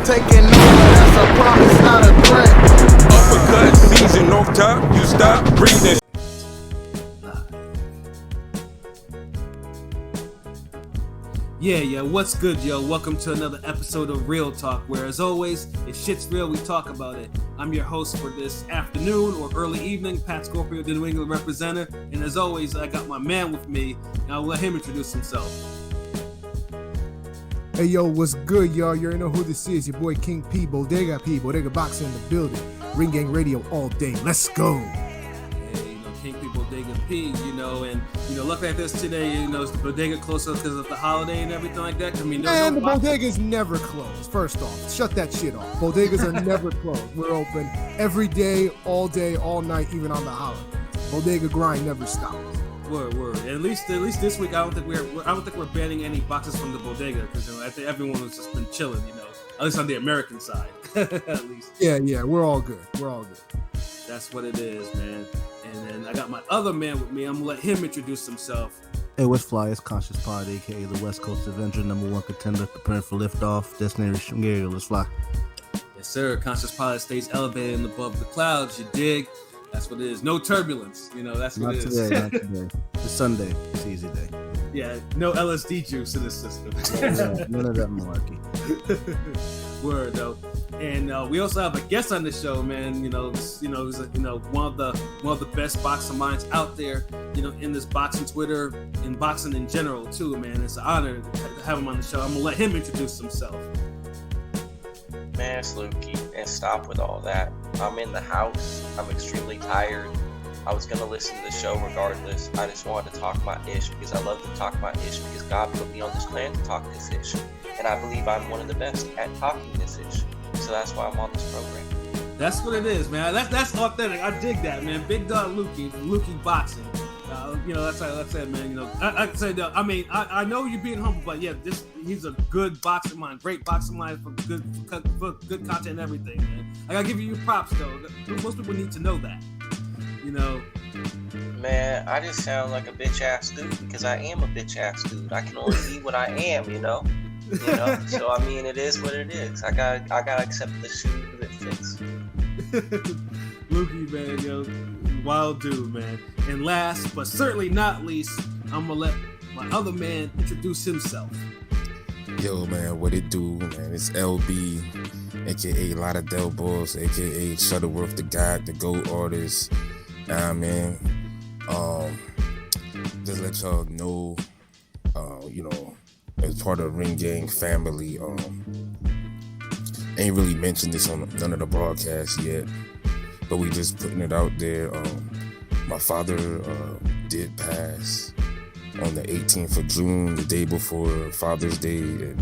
taking over, that's a promise, not a threat. Uppercut season off top, you stop breathing. Yeah, what's good, yo? Welcome to another episode of Real Talk, where as always, if shit's real, we talk about it. I'm your host for this afternoon or early evening, Pat Scorpio, the New England representative, and as always, I got my man with me, and I'll let him introduce himself. Hey yo, what's good, y'all? You already know who this is. Your boy King P, Bodega Boxing in the building. Ring Gang Radio all day. Let's go. King P, Bodega P, and looking at this today, is the bodega closer because of the holiday and everything like that? Man, the bodega's never closed. First off, shut that shit off. Bodegas are never closed. We're open every day, all night, even on the holiday. Bodega grind never stops. Word. At least this week, I don't think we're banning any boxes from the bodega because I think everyone has just been chilling, at least on the American side, at least. Yeah, we're all good. That's what it is, man. And then I got my other man with me. I'm gonna let him introduce himself. Hey, what's fly? It's Conscious Pod, aka the West Coast Avenger, #1 contender, preparing for liftoff. Destination Gary, let's fly. Yes, sir. Conscious Pod stays elevated and above the clouds. You dig? That's what it is. No turbulence. That's what it is. Not today. It's Sunday. It's easy day. Yeah, no LSD juice in the system. None of that malarkey. Word though. And we also have a guest on the show, man. Who's one of the best boxing minds out there. In this boxing Twitter and boxing in general too, man. It's an honor to have him on the show. I'm gonna let him introduce himself. Man, it's Lukie, and stop with all that. I'm in the house. I'm extremely tired. I was gonna listen to the show regardless. I just wanted to talk my ish because I love to talk my ish because God put me on this planet to talk this ish, and I believe I'm one of the best at talking this ish. So that's why I'm on this program. That's what it is, man. That's authentic. I dig that, man. Big dog Lukie from Lukie Boxing. That's it, man. I said, I know you're being humble, but yeah, he's a good boxing mind, great boxing mind for good content and everything, man. I gotta give you your props, though. Most people need to know that, Man, I just sound like a bitch ass dude because I am a bitch ass dude. I can only be what I am, So it is what it is. I gotta accept the shoe that fits. Lukie, man, wild dude, man. And last but certainly not least, I'm gonna let my other man introduce himself. Yo, man, what it do, man? It's LB, aka Lotta Del Boss, aka Shuttleworth the God, the GOAT artist. Man, just let y'all know, as part of Ring Gang family, ain't really mentioned this on none of the broadcasts yet, but we just putting it out there. My father did pass on the 18th of June, the day before Father's Day, and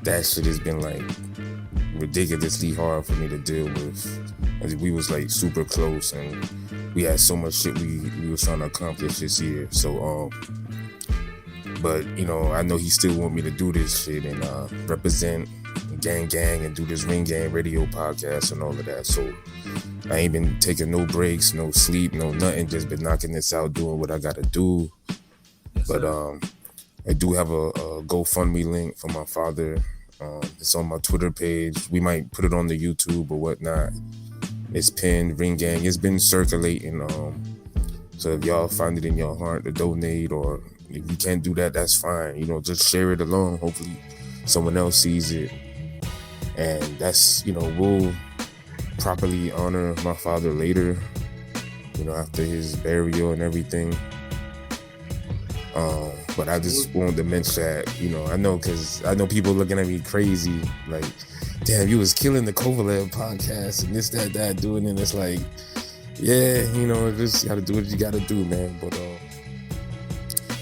that shit has been like ridiculously hard for me to deal with. We was like super close, and we had so much shit we was trying to accomplish this year. So but I know he still want me to do this shit and represent gang and do this Ring Gang Radio podcast and all of that. So I ain't been taking no breaks, no sleep, no nothing, just been knocking this out, doing what I gotta do. Yes, but I do have a GoFundMe link for my father. It's on my Twitter page. We might put it on the YouTube or whatnot. It's pinned, Ring Gang. It's been circulating. So if y'all find it in your heart to donate, or if you can't do that, that's fine. Just share it along. Hopefully someone else sees it. And that's, we'll properly honor my father later, after his burial and everything. But I just wanted to mention that, I know people looking at me crazy, like, damn, you was killing the Kovalev podcast and this, that, doing it. It's like, yeah, just gotta do what you gotta do, man. But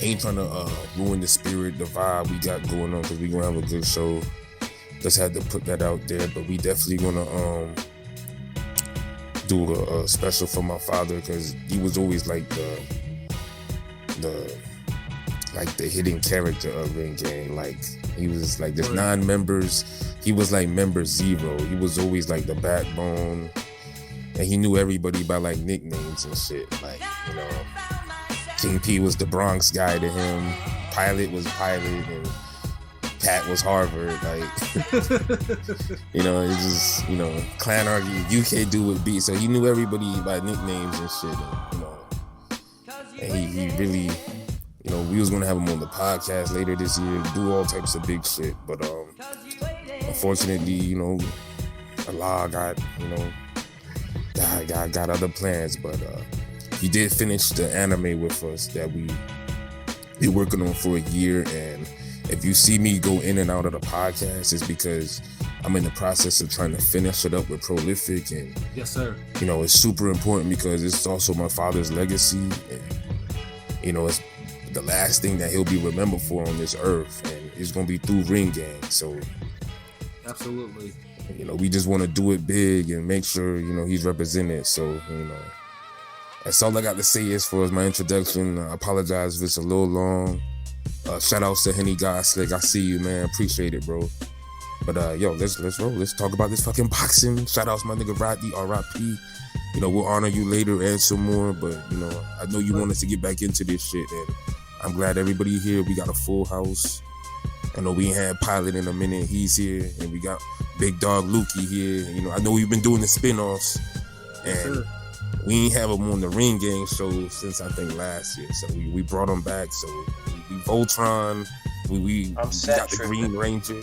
ain't trying to ruin the spirit, the vibe we got going on, because we gonna have a good show. Just had to put that out there, but we definitely gonna do a special for my father, because he was always like the hidden character of Ring Gang. Like, he was like, there's 9 members, he was like member 0. He was always like the backbone, and he knew everybody by like nicknames and shit. Like, King P was the Bronx guy to him, Pilot was Pilot, and Pat was Harvard. Like, it's just, clan argue, you can't do what B. So he knew everybody by nicknames and shit. And he really, we was gonna have him on the podcast later this year, do all types of big shit. But unfortunately, Allah got other plans. But he did finish the anime with us that we been working on for a year. And if you see me go in and out of the podcast, it's because I'm in the process of trying to finish it up with Prolific. And yes, sir. It's super important because it's also my father's legacy. And it's the last thing that he'll be remembered for on this earth, and it's gonna be through Ring Gang. So absolutely, we just want to do it big and make sure he's represented. So that's all I got to say as far as my introduction. I apologize if it's a little long. Shout outs to Henny Goslick. I see you, man. Appreciate it, bro. But let's roll. Let's talk about this fucking boxing. Shout outs my nigga Rodney, R.I.P. We'll honor you later and some more, but I know you want us to get back into this shit, and I'm glad everybody here. We got a full house. I know we ain't had Pilot in a minute. He's here, and we got Big Dog Lukie here. I know we've been doing the spinoffs, and we ain't have him on the Ring Gang show since I think last year. So we brought him back. So we Voltron. We got the Green Ranger.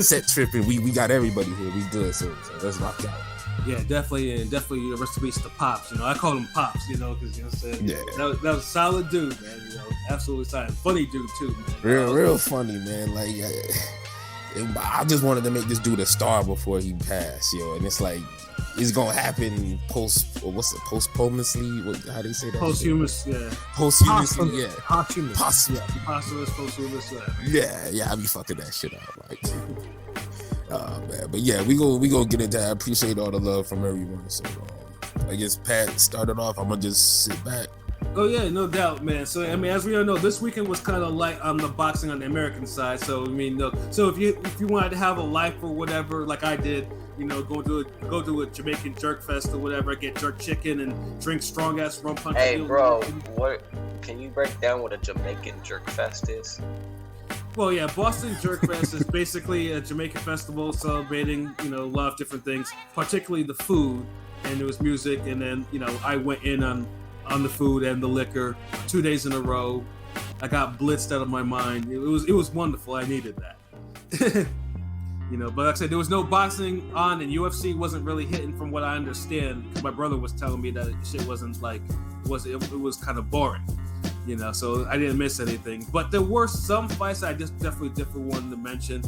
Set tripping. We got everybody here. We good. So let's rock out. Yeah, definitely, and definitely rest in peace to Pops. I call him Pops, because that was a solid dude, man. Absolutely solid, funny dude too, man. Real funny, man. Like, I just wanted to make this dude a star before he passed, and it's like it's gonna happen posthumously. How do you say that? Posthumous, yeah. Posthumously, yeah. Posthumous, yeah. Yeah. I be fucking that shit up, like. Man. But yeah, we go get into that. I appreciate all the love from everyone. So I guess Pat started off. I'm gonna just sit back. Oh yeah, no doubt, man. So as we all know, this weekend was kind of light on the boxing on the American side. So so if you wanted to have a life or whatever, like I did, go to a Jamaican jerk fest or whatever, get jerk chicken and drink strong ass rum punch. Hey, bro, what? Can you break down what a Jamaican jerk fest is? Well, yeah, Boston Jerk Fest is basically a Jamaican festival celebrating, a lot of different things, particularly the food, and there was music, and then, I went in on the food and the liquor 2 days in a row. I got blitzed out of my mind. It was wonderful. I needed that. But like I said, there was no boxing on, and UFC wasn't really hitting from what I understand. My brother was telling me that shit wasn't like, it was kind of boring. So I didn't miss anything. But there were some fights I just definitely wanted to mention.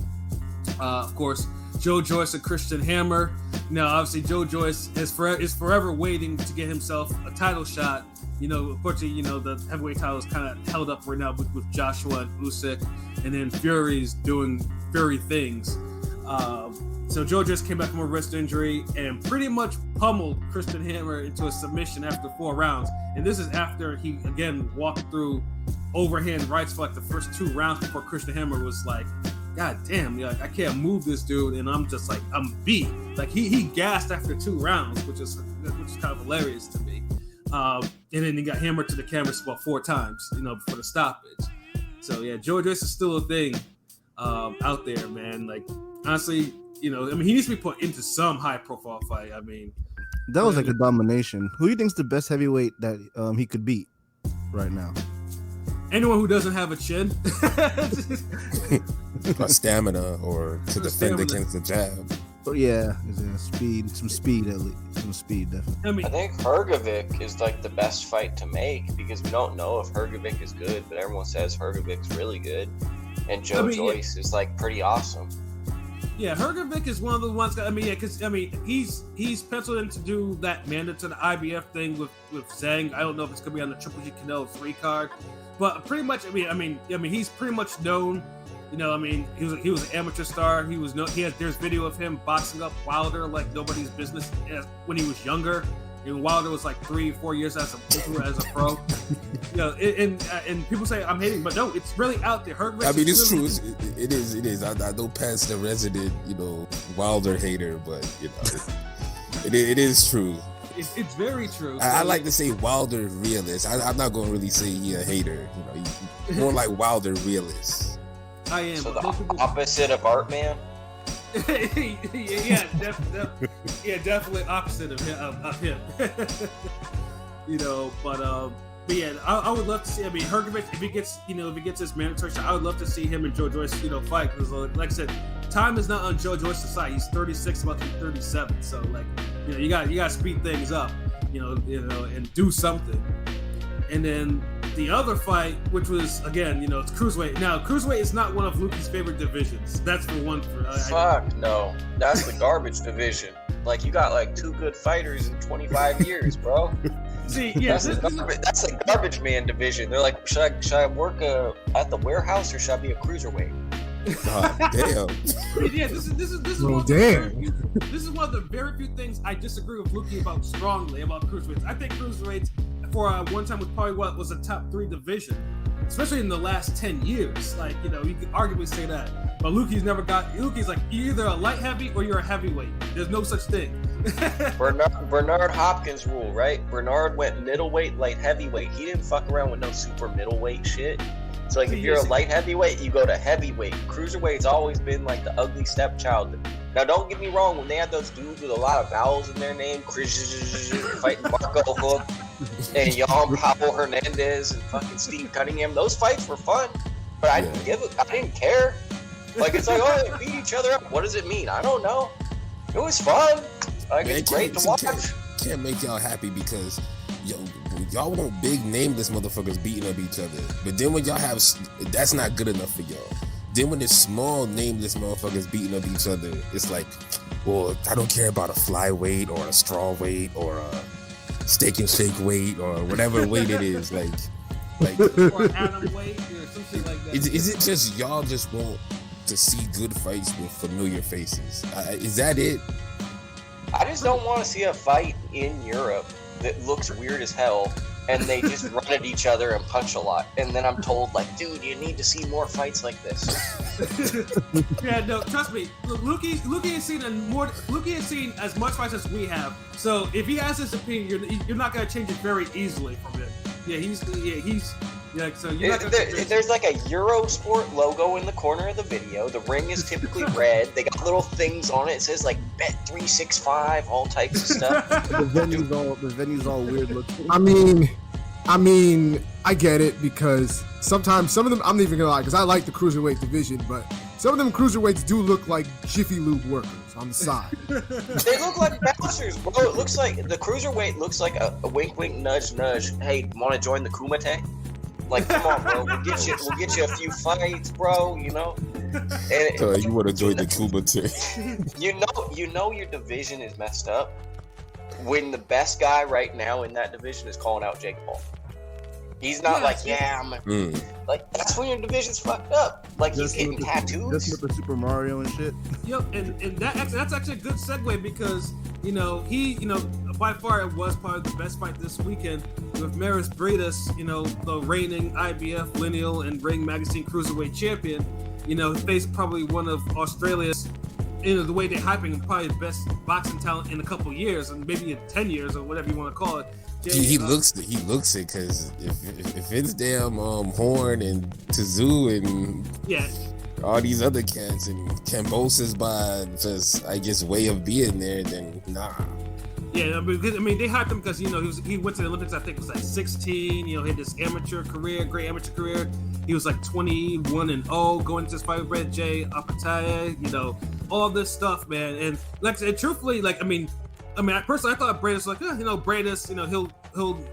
Of course, Joe Joyce and Christian Hammer. Now, obviously, Joe Joyce is forever waiting to get himself a title shot. Unfortunately, the heavyweight title is kind of held up right now with Joshua and Usyk, and then Fury's doing Fury things. So Joe just came back from a wrist injury and pretty much pummeled Christian Hammer into a submission after 4 rounds. And this is after he, again, walked through overhand rights for like the first 2 rounds before Christian Hammer was like, God damn, I can't move this dude. And I'm just like, I'm beat. Like he gassed after 2 rounds, which is kind of hilarious to me. And then he got hammered to the canvas about 4 times, before the stoppage. So yeah, Joe Joyce is still a thing out there, man. Like, honestly, he needs to be put into some high-profile fight. That was like a domination. Who do you think's the best heavyweight that he could beat right now? Anyone who doesn't have a chin. A stamina or to defend against the jab. Oh yeah, some speed at least. Some speed, definitely. I think Hrgovic is like the best fight to make because we don't know if Hrgovic is good, but everyone says Hrgovic's really good. And Joe Joyce is like pretty awesome. Yeah, Hrgovic is one of the ones. He's penciled in to do that mandate to the IBF thing with Zhang. I don't know if it's gonna be on the Triple G Canelo 3 card, but pretty much. He's pretty much known. He was an amateur star. There's video of him boxing up Wilder like nobody's business when he was younger. And Wilder was like 3-4 years as a pro. And people say I'm hating, but no, it's really out there. It's true. It is. I know Pat's the resident, Wilder hater, but it is true. It's very true. I like to say Wilder realist. I'm not going to really say he a hater. More like Wilder realist. I am. So but most the people, opposite of Art Man. yeah, definitely opposite of him. You know, but yeah, I would love to see. I mean, Hergovich, if he gets his mandatory shot, I would love to see him and Joe Joyce, fight, because like I said, time is not on Joe Joyce's side. He's 36, about to be 37. So like, you got to speed things up, and do something. And then the other fight, which was again, it's cruiserweight. Now, cruiserweight is not one of Lukie's favorite divisions. That's for one. No, that's the garbage division. Like, you got like 2 good fighters in 25 years, bro. See, yeah, that's a garbage man division. They're like, should I work at the warehouse or should I be a cruiserweight? Damn. Yeah, this is Well, one damn. This is one of the very few things I disagree with Lukie about strongly about cruiserweights. I think cruiserweights for one time was probably what was a top 3 division, especially in the last 10 years. Like, you could arguably say that. But Lukie's like, you're either a light heavy or you're a heavyweight. There's no such thing. Bernard Hopkins rule, right? Bernard went middleweight, light heavyweight. He didn't fuck around with no super middleweight shit. So like, if you're a light heavyweight, you go to heavyweight. Cruiserweight's always been like the ugly stepchild. Now, don't get me wrong, when they had those dudes with a lot of vowels in their name, fighting Marco Hook and Jan Pablo Hernandez and fucking Steve Cunningham, those fights were fun, but I didn't care. Like, it's like, oh, they beat each other up. What does it mean? I don't know. It was fun. Like, it's great to watch. Can't make y'all happy because y'all want big nameless motherfuckers beating up each other, but then when y'all have, that's not good enough for y'all. Then when it's small nameless motherfuckers beating up each other, it's like, well, I don't care about a flyweight or a straw weight or a steak and shake weight or whatever weight it is, like or atom weight or something like that. Is it just y'all just want to see good fights with familiar faces? Is that it? I just don't want to see a fight in Europe that looks weird as hell and they just run at each other and punch a lot. And then I'm told, like, dude, you need to see more fights like this. Yeah, no, trust me. Lukie has seen as much fights as we have. So if he has his opinion, you're not going to change it very easily from it. Yeah, so you're not gonna there's like a Eurosport logo in the corner of the video. The ring is typically red. They got little things on it. It says like Bet365, all types of stuff. The venue's all weird looking. I mean, I get it, because sometimes some of them, I'm not even gonna lie, because I like the cruiserweight division, but some of them cruiserweights do look like Jiffy Lube workers on the side. They look like bouncers, bro. It looks like the cruiserweight looks like a wink, wink, nudge, nudge. Hey, want to join the Kumite? Like, come on, bro. We'll get you a few fights, bro. And you want to join the Kumite? You know your division is messed up when the best guy right now in that division is calling out Jake Paul. He's not like, like, that's when your division's fucked up. Like, he's getting tattoos. Just with the Super Mario and shit. Yep, and that's actually a good segue, because he by far it was probably the best fight this weekend with Mairis Briedis, the reigning IBF lineal and Ring Magazine cruiserweight champion. Faced probably one of Australia's, the way they're hyping him, probably the best boxing talent in a couple years, and maybe in 10 years or whatever you want to call it. He looks it, because if it's damn Horn and Tazoo and all these other cats and Cambosis by just, I guess, way of being there, then nah. Yeah, they hyped him because he went to the Olympics. I think it was like 16. He had this great amateur career. He was like 21-0 going into this fight with Red J, Opetaia, all this stuff, man. And like I said, truthfully, personally, I thought Briedis,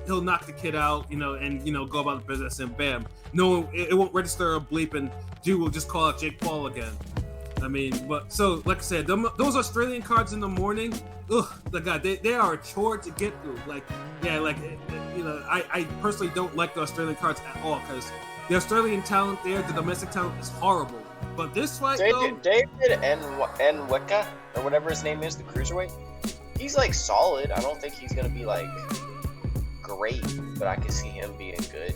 he'll knock the kid out, and go about the business, and bam, no, it won't register a bleep, and dude will just call out Jake Paul again. But so like I said, those Australian cards in the morning, they are a chore to get through. I personally don't like the Australian cards at all, because the Australian talent there, the domestic talent, is horrible. But this fight, David Nweka, or whatever his name is, the cruiserweight, he's like solid. I don't think he's gonna be like great, but I can see him being good.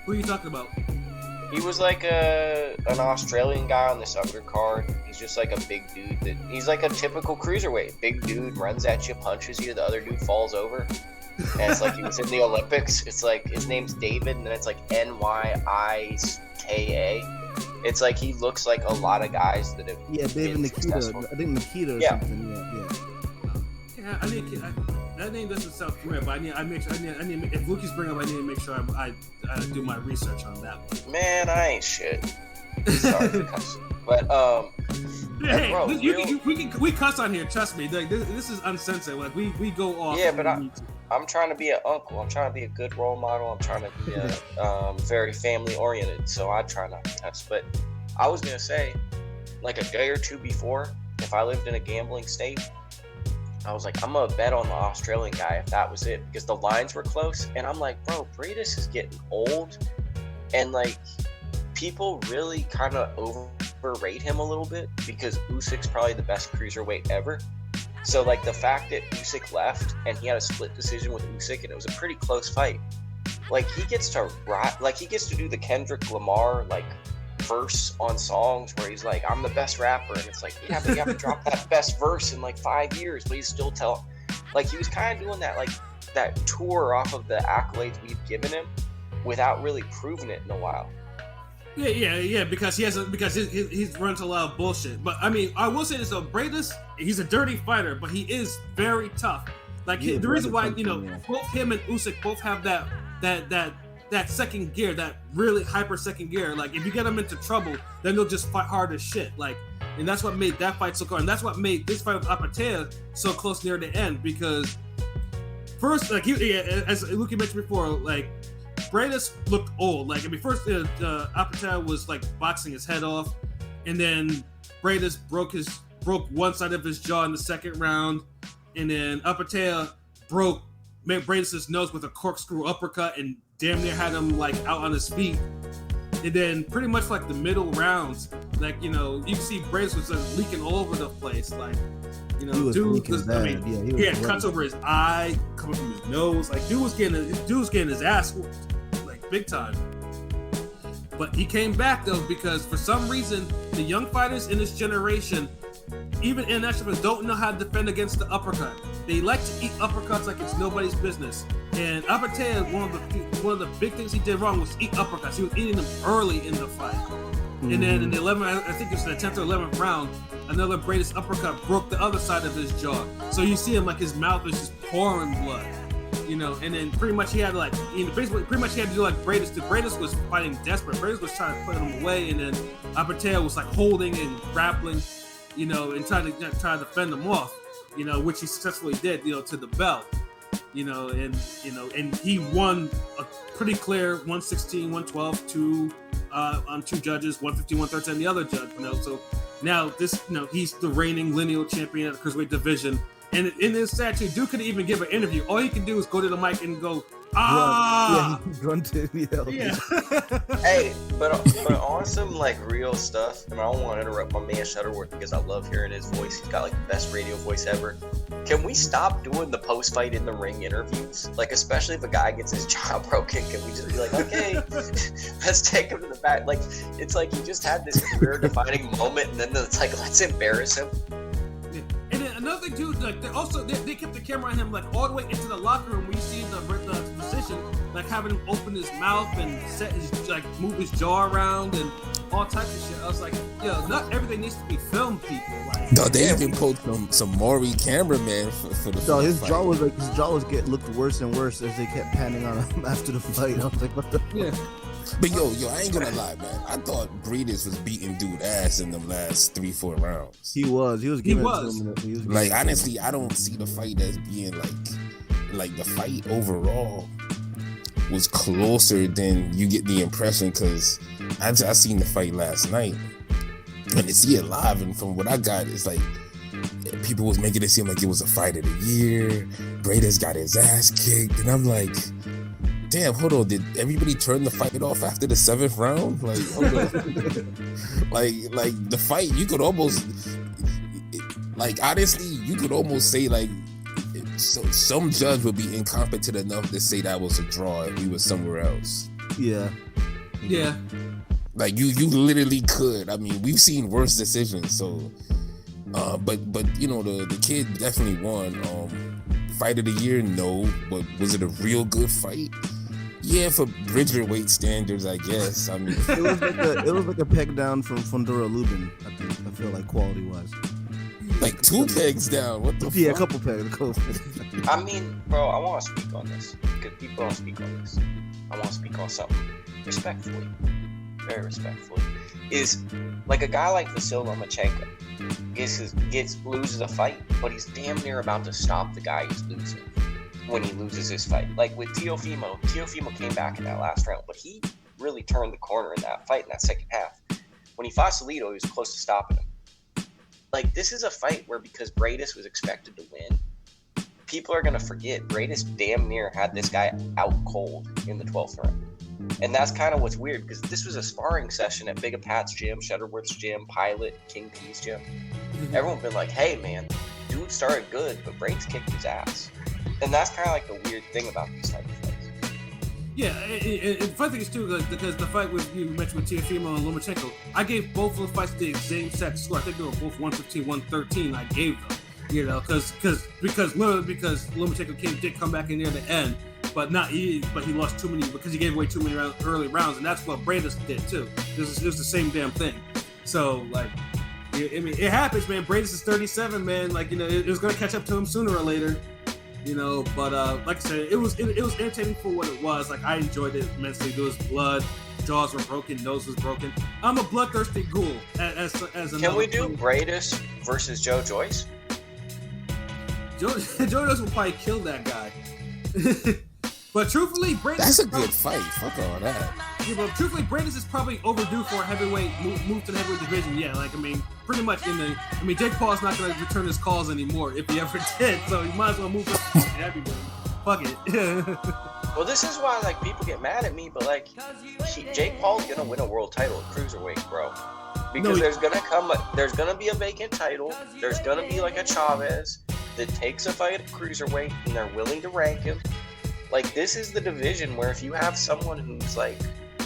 Who are you talking about? He was like an Australian guy on this undercard. He's just like a big dude he's like a typical cruiserweight. Big dude, runs at you, punches you, the other dude falls over. And it's like he was in the Olympics. It's like his name's David, and then it's like Nyika. It's like he looks like a lot of guys that have Dave been Nikita. successful. I think Nikita or Yeah. something. Yeah, that name doesn't sound familiar, but I need if Lukie's bring up, I need to make sure I do my research on that one. Man, I ain't shit. Sorry for cussing. But Hey, bro, we cuss on here. Trust me. Like, this is uncensored. Like we go off. Yeah, but I'm trying to be an uncle. I'm trying to be a good role model. I'm trying to be very family oriented. So I try not to cuss. But I was gonna say, like a day or two before, if I lived in a gambling state, I was like, I'm gonna bet on the Australian guy if that was it, because the lines were close. And I'm like, bro, Briedis is getting old, and like people really kind of overrate him a little bit because Usyk's probably the best cruiserweight ever. So like the fact that Usyk left and he had a split decision with Usyk and it was a pretty close fight, like he gets to do the Kendrick Lamar like verse on songs where he's like, I'm the best rapper, and it's like, yeah, but you haven't dropped that best verse in like 5 years, but he's still like he was kind of doing that, like that tour off of the accolades we've given him without really proving it in a while. Yeah, because he runs a lot of bullshit. But I mean, I will say this though, Briedis, he's a dirty fighter, but he is very tough. Like the reason why, both him and Usyk both have that second gear, that really hyper second gear. Like if you get them into trouble, then they'll just fight hard as shit. Like, and that's what made that fight so cool, and that's what made this fight with Opetaia so close near the end. Because first, like as Lukie mentioned before, like Briedis looked old. Like, I mean, first Opetaia was like boxing his head off, and then Briedis broke one side of his jaw in the second round, and then Opetaia made Briedis' nose with a corkscrew uppercut and damn near had him like out on his feet. And then pretty much like the middle rounds, like you can see Briedis was leaking all over the place. Like, he had cuts over his eye, coming from his nose. Like dude was getting his ass whooped, like big time. But he came back though, because for some reason the young fighters in this generation, even international, don't know how to defend against the uppercut. They like to eat uppercuts like it's nobody's business. And Opetaia, one of the big things he did wrong was eat uppercuts. He was eating them early in the fight. Mm-hmm. And then in the 11th, I think it was the 10th or 11th round, another Briedis uppercut broke the other side of his jaw. So you see him like his mouth is just pouring blood. And then pretty much he had to do like Briedis did. Briedis was fighting desperate. Briedis was trying to put him away, and then Opetaia was like holding and grappling, and trying to defend him off, which he successfully did, to the belt, and he won a pretty clear 116, 112, on two judges, 115, 113 the other judge, So now this, he's the reigning lineal champion of the cruiserweight division. And in this statue, Duke could even give an interview. All he can do is go to the mic and go, ah! Yeah, he grunted, yeah. Hey, but on some like real stuff, and I don't want to interrupt my man Shuttleworth because I love hearing his voice. He's got like the best radio voice ever. Can we stop doing the post-fight in the ring interviews? Like, especially if a guy gets his jaw broken, can we just be like, okay, let's take him to the back? Like, it's like he just had this career-defining moment, and then it's like, let's embarrass him. And then another thing too, like they kept the camera on him like all the way into the locker room. We see the position, like having him open his mouth and move his jaw around and all types of shit. I was like, not everything needs to be filmed, people. Like, no, they even posted some Maury cameraman for the. No, his jaw was looked worse and worse as they kept panning on him after the fight. I was like, what the? Yeah. But yo, I ain't gonna lie, man. I thought Briedis was beating dude ass in them last 3-4 rounds. He was giving it to him. Like, honestly, I don't see the fight as being like the fight overall was closer than you get the impression, because I seen the fight last night and to see it live, and from what I got, it's like people was making it seem like it was a fight of the year. Briedis got his ass kicked, and I'm like, damn, hold on, did everybody turn the fight off after the 7th round? Like, hold on. like the fight, you could almost, like, honestly, you could almost say, like, some judge would be incompetent enough to say that was a draw if we were somewhere else. Yeah. Yeah. Like, you literally could. I mean, we've seen worse decisions, so, but the kid definitely won. Fight of the year, no, but was it a real good fight? Yeah, for Bridger weight standards, I guess. I mean, it was like a peg down from Fundura Lubin. I feel like quality wise. like 2 pegs down. What the fuck? Yeah, a couple pegs. I mean, bro, I want to speak on this because people don't speak on this. I want to speak on something respectfully, very respectfully. Is like a guy like Vasil Lomachenko loses a fight, but he's damn near about to stop the guy he's losing when he loses his fight. Like with Teofimo came back in that last round, but he really turned the corner in that fight in that second half. When he fought Salido, he was close to stopping him. Like, this is a fight where, because Briedis was expected to win, people are going to forget Briedis damn near had this guy out cold in the 12th round. And that's kind of what's weird, because this was a sparring session at Big Pat's gym, Shutterworth's gym, Pilot, King P's gym. Everyone been like, hey, man, dude started good, but Briedis kicked his ass. And that's kind of like the weird thing about these type of fights. Yeah, and the funny thing is too, like, because the fight with you mentioned with Teofimo and Lomachenko, I gave both of the fights the same set score. I think they were both 115, 113. I gave them, you know, because Lomachenko did come back in near the end, but he lost too many because he gave away too many early rounds, and that's what Briedis did too. It was the same damn thing. So like, I mean, it happens, man. Briedis is 37, man. Like, you know, it was gonna catch up to him sooner or later. You know, but like I said, it was entertaining for what it was. Like, I enjoyed it immensely. There was blood, jaws were broken, nose was broken. I'm a bloodthirsty ghoul. As Can we do Briedis versus Joe Joyce? Joe Joyce will probably kill that guy. But truthfully, Briedis. That's a good fight. Fuck all that. Yeah, but truthfully, Briedis is probably overdue for a heavyweight move to the heavyweight division. Yeah, like, I mean, pretty much Jake Paul's not going to return his calls anymore if he ever did, so you might as well move up to heavyweight. Fuck it. Well, this is why, like, people get mad at me, but, like, Jake Paul's going to win a world title at cruiserweight, bro. Because there's going to be a vacant title. There's going to be, like, a Chavez that takes a fight at cruiserweight, and they're willing to rank him. Like, this is the division where if you have someone who's, like,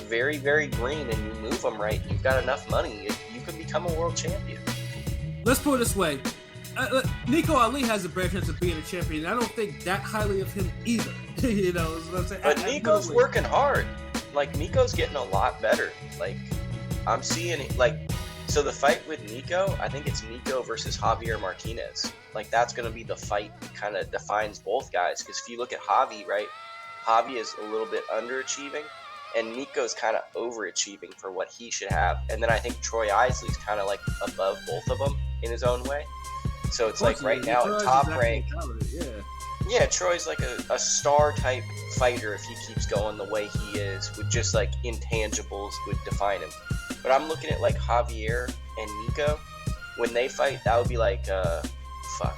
very, very green and you move them right, you've got enough money, you can become a world champion. Let's put it this way. Nico Ali has a better chance of being a champion. I don't think that highly of him either. You know what I'm saying? But Nico's working hard. Like, Nico's getting a lot better. Like, I'm seeing it. Like, so the fight with Nico, I think it's Nico versus Javier Martinez. Like, that's going to be the fight that kind of defines both guys. Because if you look at Javi, right, Javi is a little bit underachieving, and Nico's kind of overachieving for what he should have. And then I think Troy Isley's kind of like above both of them in his own way. So it's like right now at top rank. Yeah, Troy's like a star type fighter if he keeps going the way he is, with just like intangibles would define him. But I'm looking at like Javier and Nico. When they fight, that would be like,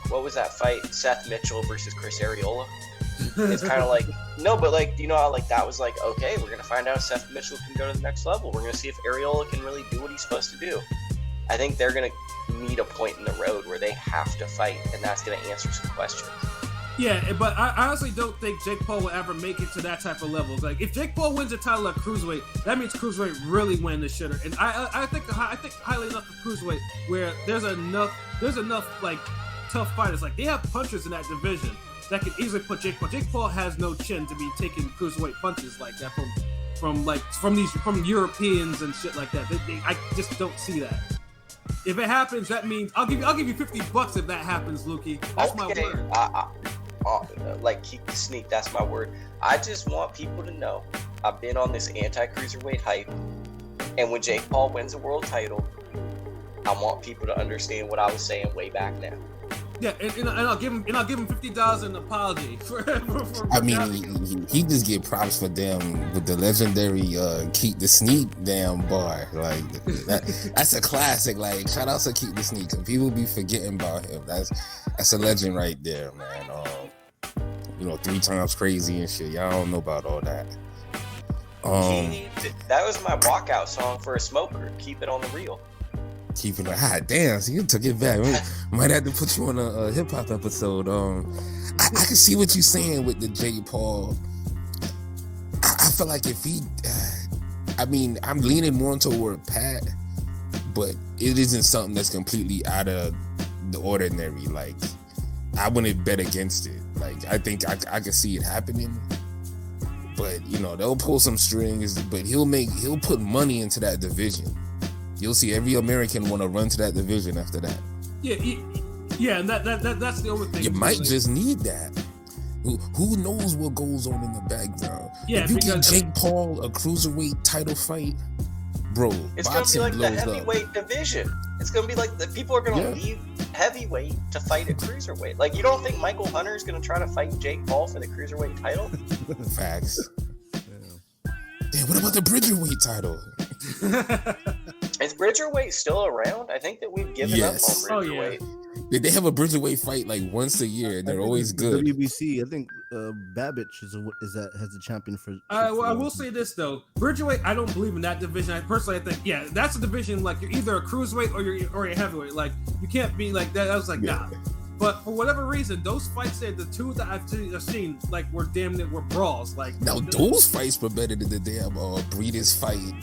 what was that fight? Seth Mitchell versus Chris Arreola. It's kind of like, no, but like, you know how like that was like, okay, we're going to find out if Seth Mitchell can go to the next level. We're going to see if Arreola can really do what he's supposed to do. I think they're going to meet a point in the road where they have to fight, and that's going to answer some questions. Yeah, but I honestly don't think Jake Paul will ever make it to that type of level. Like, if Jake Paul wins the title at cruiserweight, that means cruiserweight really win the shitter. And I think highly enough of cruiserweight where there's enough like tough fighters. Like, they have punchers in that division that can easily put Jake Paul. Jake Paul has no chin to be taking cruiserweight punches like that from Europeans and shit like that. I just don't see that. If it happens, that means I'll give you $50 if that happens, Lukie. That's my word. Like, keep the sneak. That's my word. I just want people to know I've been on this anti-cruiserweight hype, and when Jake Paul wins a world title, I want people to understand what I was saying way back now. Yeah, and I'll give him $50 in apology for I mean, he just get props for them with the legendary "Keep the Sneak" damn bar. Like that's a classic. Like, shout out to Keep the Sneak. People be forgetting about him. That's a legend right there, man. 3 times crazy and shit. Y'all don't know about all that. That was my walkout song for a smoker. Keep it on the real. Keep it like, damn, so you took it back. Might have to put you on a hip hop episode. I can see what you're saying with the Jake Paul. I feel like if he, I'm leaning more toward Pat, but it isn't something that's completely out of the ordinary. Like, I wouldn't bet against it. Like, I think I could see it happening, But they'll pull some strings. But he'll put money into that division. You'll see every American want to run to that division after that. Yeah, and that's the only thing. You might just need that. Who knows what goes on in the background? Yeah, if you get Jake Paul a cruiserweight title fight, bro, it's gonna be like the heavyweight division. It's gonna be like the people are gonna leave heavyweight to fight at cruiserweight. Like, you don't think Michael Hunter is gonna try to fight Jake Paul for the cruiserweight title? Facts. Damn, what about the Bridgerweight title? Is Bridgerweight still around? I think that we've given up on Bridgerweight. They have a Bridgerweight fight like once a year, and they're always good. WBC, I think Babbage has the champion for. Well, I will say this though, Bridgerweight. I don't believe in that division. I think, that's a division like you're either a cruiserweight or you're a heavyweight. Like you can't be like that. I was like, nah. But for whatever reason, those fights there, the two that I've seen, like were brawls. Like now, those fights were better than the damn Briedis fight.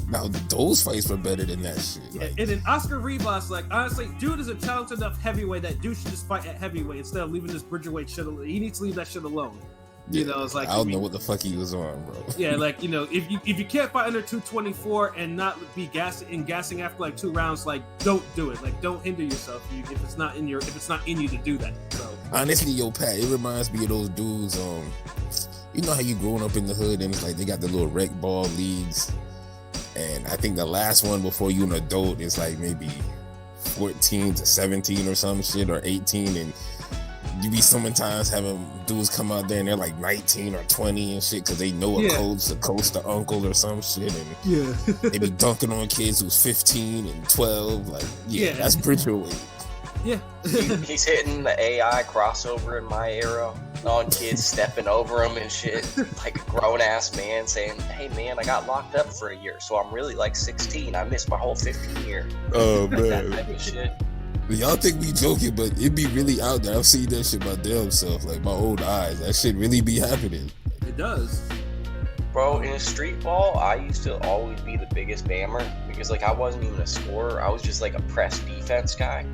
Now those fights were better than that shit. Like, and then Oscar Rivas, like honestly, dude is a talented enough heavyweight that dude should just fight at heavyweight instead of leaving this Bridgerweight shit. He needs to leave that shit alone. It's like I don't know what the fuck he was on, bro. Yeah, like if you can't fight under 224 and not be gassing after like 2 rounds, like don't do it. Like don't hinder yourself if it's not in you to do that. So honestly, Pat, it reminds me of those dudes. You know how you growing up in the hood and it's like they got the little rec ball leagues, and I think the last one before you an adult is like maybe 14 to 17 or some shit, or 18, and you be sometimes having dudes come out there and they're like 19 or 20 and shit because they know a coach, the uncle or some shit, and they be dunking on kids who's 15 and 12. Like, that's Bridgerweight. Yeah. He's hitting the AI crossover in my era on kids stepping over him and shit. Like a grown ass man saying, "Hey man, I got locked up for a year, so I'm really like 16. I missed my whole 15 year." Oh man. That type of shit. Y'all think we joking, but it be really out there. I've seen that shit my damn self, like my old eyes. That shit really be happening. It does. Bro, in a street ball, I used to always be the biggest bammer because like I wasn't even a scorer. I was just like a press defense guy.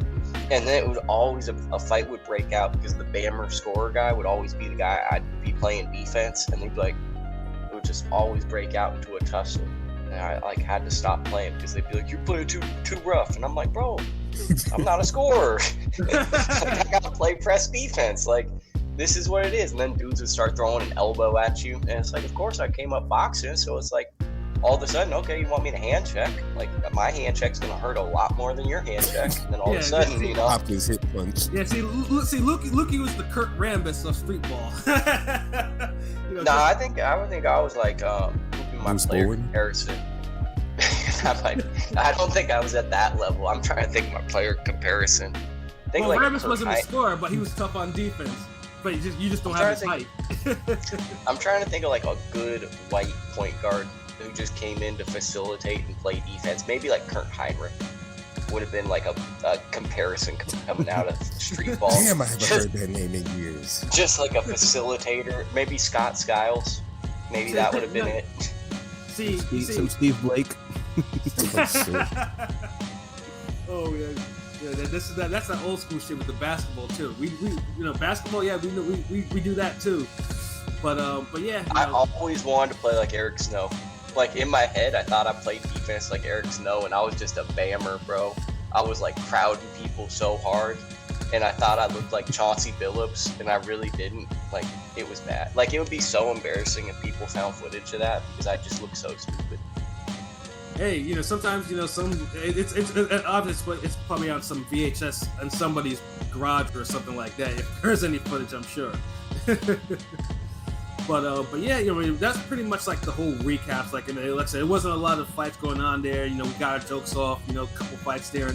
And then it would always, a fight would break out because the bammer scorer guy would always be the guy I'd be playing defense, and they'd be like, it would just always break out into a tussle. And I like had to stop playing because they'd be like, "You're playing too rough," and I'm like, "Bro, I'm not a scorer. Like, I gotta play press defense. Like, this is what it is." And then dudes would start throwing an elbow at you, and it's like, of course I came up boxing, so it's like, all of a sudden, okay, you want me to hand check? Like, my hand check's gonna hurt a lot more than your hand check. And then all of a sudden, pop his hip punch. Yeah, see, Lukie was the Kurt Rambis of street ball. I think I was like my player comparison. I don't think I was at that level. I'm trying to think of my player comparison. Rambis wasn't a scorer, but he was tough on defense. But you just don't have his height. I'm trying to think of like a good white point guard who just came in to facilitate and play defense. Maybe like Kurt Heinrich would have been like a comparison coming out of street ball. Damn, I haven't heard that name in years. Just like a facilitator. Maybe Scott Skiles. Maybe that would have been it. See. Some Steve Blake. Oh yeah. That's that old school shit with the basketball too. We basketball, we do that too. But yeah. I always wanted to play like Eric Snow. Like in my head, I thought I played defense like Eric Snow, and I was just a bammer, bro. I was like crowding people so hard, and I thought I looked like Chauncey Billups, and I really didn't. Like, it was bad. Like, it would be so embarrassing if people found footage of that because I just look so stupid. Hey, sometimes it's obvious, but it's probably on some VHS in somebody's garage or something like that. If there's any footage, I'm sure. But yeah, that's pretty much like the whole recaps. Like I said, it wasn't a lot of fights going on there. We got our jokes off. A couple fights there